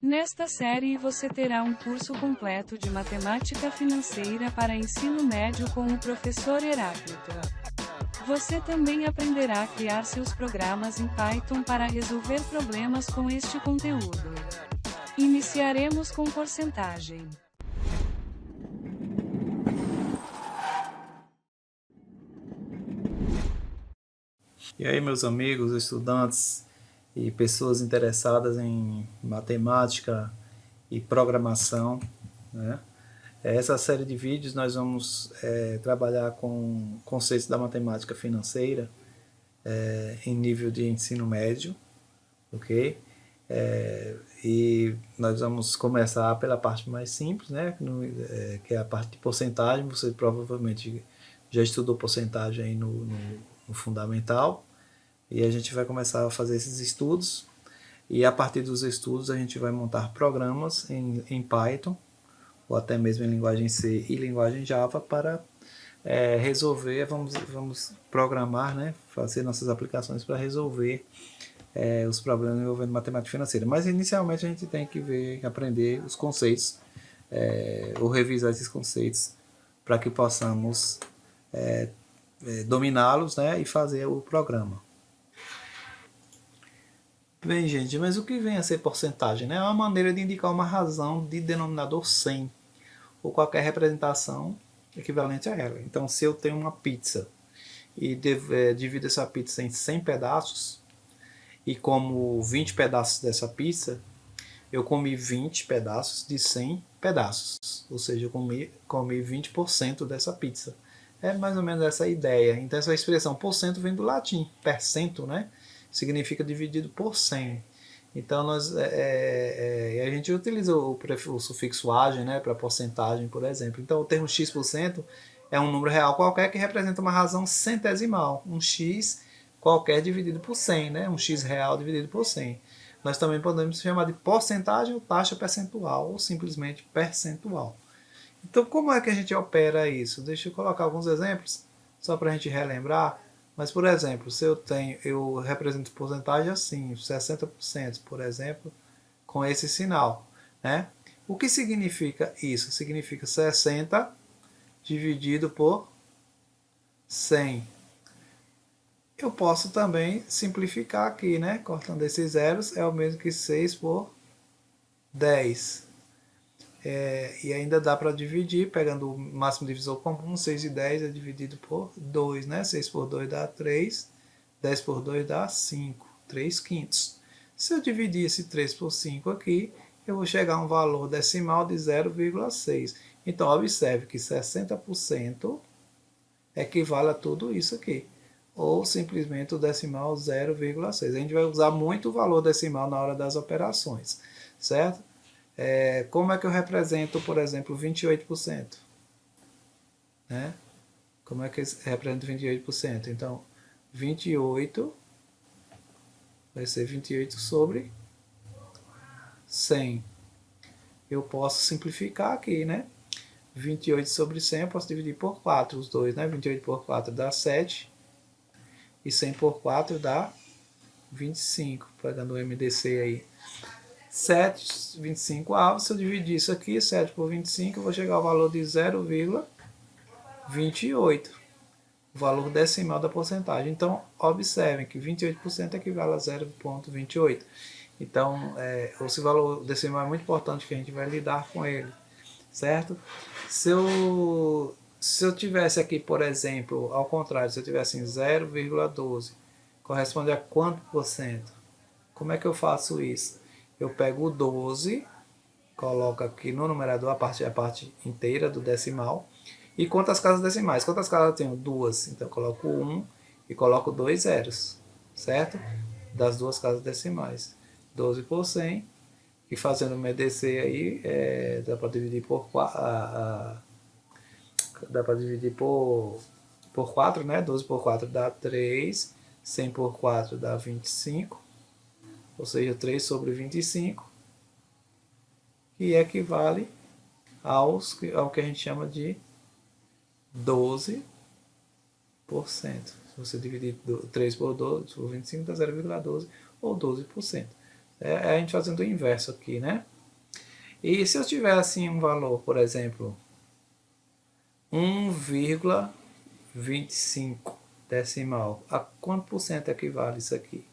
Nesta série você terá um curso completo de matemática financeira para ensino médio com o professor Heráclito. Você também aprenderá a criar seus programas em Python para resolver problemas com este conteúdo. Iniciaremos com porcentagem. E aí, meus amigos, estudantes e pessoas interessadas em matemática e programação, né? Essa série de vídeos nós vamos trabalhar com conceitos da matemática financeira em nível de ensino médio, ok? E nós vamos começar pela parte mais simples, né? Que é a parte de porcentagem. Você provavelmente já estudou porcentagem aí no fundamental. E a gente vai começar a fazer esses estudos, e a partir dos estudos a gente vai montar programas em Python, ou até mesmo em linguagem C e linguagem Java, para resolver, vamos programar, né, fazer nossas aplicações para resolver os problemas envolvendo matemática financeira. Mas inicialmente a gente tem que aprender os conceitos, ou revisar esses conceitos, para que possamos dominá-los, né, e fazer o programa. Bem, gente, mas o que vem a ser porcentagem? Né? É uma maneira de indicar uma razão de denominador 100, ou qualquer representação equivalente a ela. Então, se eu tenho uma pizza e divido essa pizza em 100 pedaços, e como 20 pedaços dessa pizza, eu comi 20 pedaços de 100 pedaços, ou seja, eu comi 20% dessa pizza. É mais ou menos essa a ideia. Então, essa expressão porcento vem do latim, percento, né? Significa dividido por 100. Então, a gente utiliza o sufixo agem, né, para porcentagem, por exemplo. Então, o termo x% é um número real qualquer que representa uma razão centesimal. Um x qualquer dividido por 100, né? Um x real dividido por 100. Nós também podemos chamar de porcentagem ou taxa percentual, ou simplesmente percentual. Então, como é que a gente opera isso? Deixa eu colocar alguns exemplos, só para a gente relembrar. Mas, por exemplo, se eu represento porcentagem assim, 60%, por exemplo, com esse sinal, né? O que significa isso? Significa 60 dividido por 100. Eu posso também simplificar aqui, né? Cortando esses zeros, é o mesmo que 6 por 10. E ainda dá para dividir, pegando o máximo divisor comum, 6 e 10 é dividido por 2, né? 6 por 2 dá 3, 10 por 2 dá 5, 3 quintos. Se eu dividir esse 3 por 5 aqui, eu vou chegar a um valor decimal de 0,6. Então, observe que 60% equivale a tudo isso aqui, ou simplesmente o decimal 0,6. A gente vai usar muito o valor decimal na hora das operações, certo? Como é que eu represento, por exemplo, 28%? Né? Como é que eu represento 28%? Então, 28 vai ser 28 sobre 100. Eu posso simplificar aqui, né? 28 sobre 100 eu posso dividir por 4, os dois, né? 28 por 4 dá 7, e 100 por 4 dá 25, pegando o MDC aí. 7, 25 avos, se eu dividir isso aqui, 7 por 25, eu vou chegar ao valor de 0,28, o valor decimal da porcentagem. Então, observem que 28% equivale a 0,28. Então, esse valor decimal é muito importante, que a gente vai lidar com ele, certo? Se eu tivesse aqui, por exemplo, ao contrário, se eu tivesse em 0,12, corresponde a quanto por cento? Como é que eu faço isso? Eu pego o 12, coloco aqui no numerador a parte inteira do decimal, e conto as casas decimais. Quantas casas eu tenho? 2. Então eu coloco 1 e coloco 2 zeros, certo? Das duas casas decimais. 12 por 100, e fazendo o MDC aí, dá para dividir por 4, dá para dividir por 4, né? 12 por 4 dá 3, 100 por 4 dá 25, ou seja, 3 sobre 25, que equivale ao que a gente chama de 12%. Se você dividir 3 por 12, por 25 dá 0,12 ou 12%. É a gente fazendo o inverso aqui, né? E se eu tiver assim um valor, por exemplo, 1,25 decimal, a quanto por cento equivale isso aqui?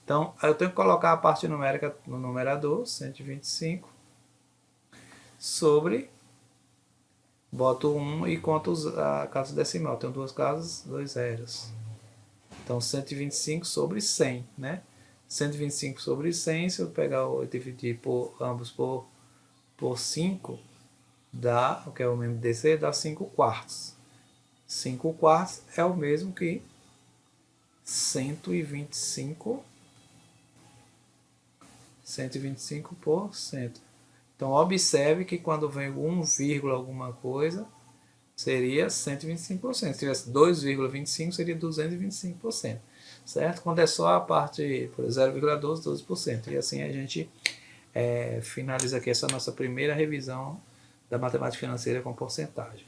Então, eu tenho que colocar a parte numérica no numerador, 125, sobre, boto 1 e conto a casa decimal. Tenho duas casas, dois zeros. Então, 125 sobre 100, né? 125 sobre 100, se eu pegar e dividir ambos por 5, dá, o que é o mesmo DC, dá 5 quartos. 5 quartos é o mesmo que 125 125%. Então, observe que quando vem 1, alguma coisa, seria 125%. Se tivesse 2,25, seria 225%. Certo? Quando é só a parte por 0,12, 12%. E assim a gente finaliza aqui essa nossa primeira revisão da matemática financeira com porcentagem.